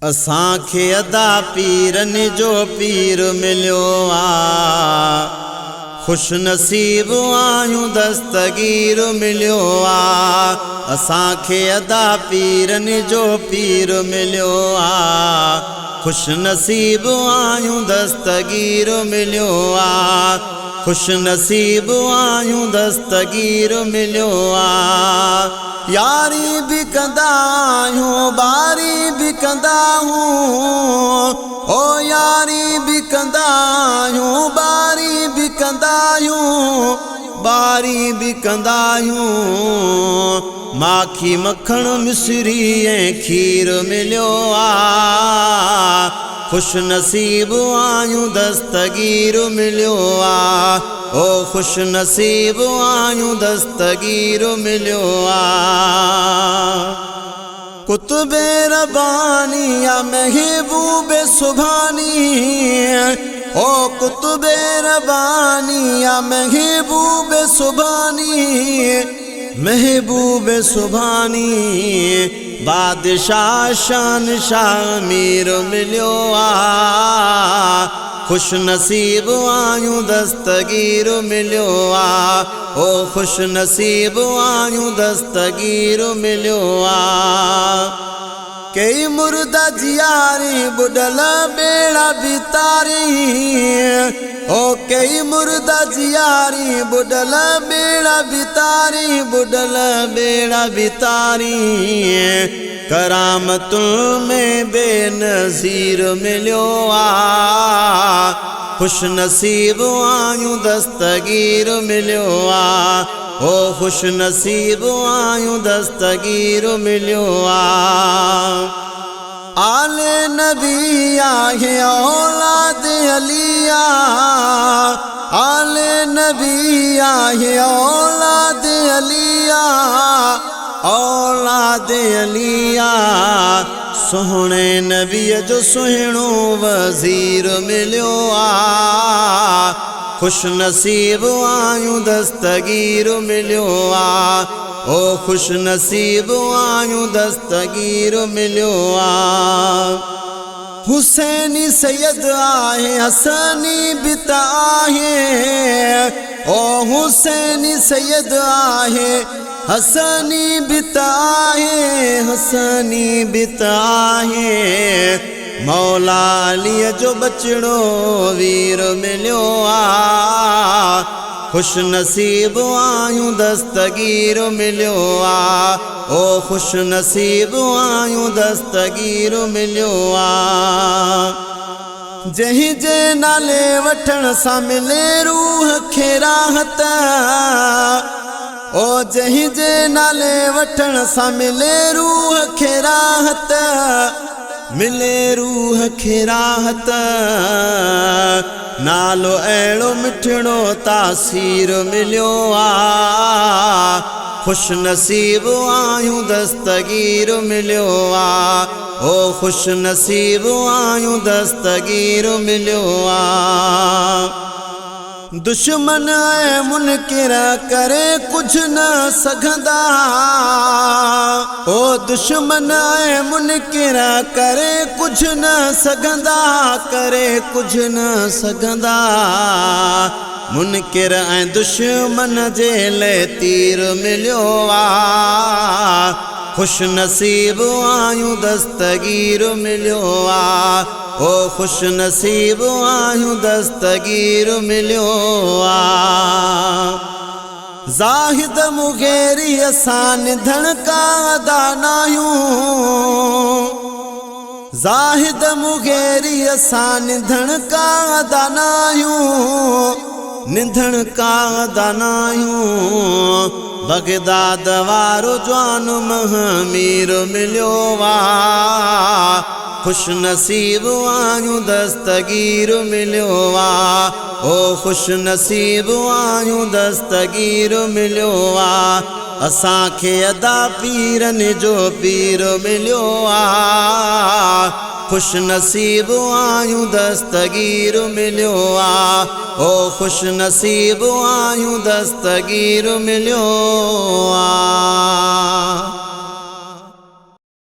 असांखे अदा पीरनि जो पीर मिलियो आहे। खुश नसीब आहियूं दस्तगीर मिलियो आहे। असांखे अदा पीरनि जो पीर मिलियो आहे। खुश नसीब आहियूं दस्तगीर मिलियो आहे। खुश नसीब आहियूं दस्तगीर मिलियो आहे। यारी भी कंदा आहियूं बारी भी कंदा आहियूं, ओ यारी भी कंदा आहियूं बारी भी कंदा आहियूं, बारी भी कंदा आहियूं। माखी मखण मिसरी ऐं खीर मिलियो आहे। खुश नसीब आहियूं दस्तगीर मिलियो आहे। ओ खुश नसीब आहियूं दस्तगीर मिलियो आहे। कुतुबे रब्बानी या महबूबे सुभानी, ओ कुतुबे रब्बानी या महबूबे सुभानी, महबूबे सुभानी। बादशाह शान शाह मीर मिलियो आहे। खुश नसीब आहियूं दस्तगीर मिलियो आहे। ओ खुश नसीब आहियूं दस्तगीर मिलियो आहे। कई मुर्दा जियारी बुडल बेड़ा बितारी, ओ कई मुर्दा जियारी बुडल बेड़ा बितारी, बुडल बेड़ा बितारी। करामतुल में बेनज़ीर मिलियो आहे। खुश नसीब आहियूं दस्तगीर मिलियो आहे। ओ खुश नसीब आहियूं दस्तगीर मिलियो आहे। आले नबी आहे औलाद अली आहे। आले नबी आहे औलाद अली आहे। औलाद अली आहे। सोहणे नबीअ जो सुहिणो वज़ीर मिलियो आहे। खुश नसीब आहियूं दस्तगीर मिलियो आहे। ओ खुश नसीब आहियूं दस्तगीर मिलियो आहे। हुसैनी सैयद आहे हसनी बित आहे। ओ हुसैनी सैयद आहे हसनी बित आहे, हसनी बित आहे। मौला अलीअ जो बचड़ो वीर मिलियो आहे। खुश नसीब आहियूं दस्तगीर मिलियो आहे। ओ खुश नसीब आहियूं दस्तगीर मिलियो आहे। जंहिं जे नाले वठण सां मिले रूह खे राहत, ओ जंहिं जे नाले वठण सां मिले रूह खे राहत, मिले रूह खे राहत। नालो अहिड़ो मिठड़ो तासीर मिलियो आहे। खुश नसीब आहियूं दस्तगीर मिलियो आहे। ओ खुश नसीब आहियूं दस्तगीर मिलियो आहे। दुश्मन ऐं मुनकिर करे कुछ न सघंदा, ओ दुश्मन ऐं मुनकिर करे कुछ न सघंदा, करे कुछ न सघंदा। मुनकिर ऐं दुश्मन जे लाइ तीर मिलियो आहे। खुश नसीब आहियूं दस्तगीर मिलियो आहे। ओ खुश नसीब आहियूं दस्तगीर मिलियो आहे। ज़ाहिद मुग़ेरी असां निधन का दानायूं, ज़ाहिद मुग़ेरी असां निधन का दानायूं, निधन का दानायूं। बगदाद वारो जवान महमीर मिलियो आहे। खुश नसीब आहियूं दस्तगीर मिलियो आहे। ओ खुश नसीब आहियूं दस्तगीर मिलियो आहे। असांखे अदा पीरनि जो पीर मिलियो आहे। खुश नसीब आहियूं दस्तगीर मिलियो आहे। ओ खुश नसीब आहियूं दस्तगीर मिलियो आहे।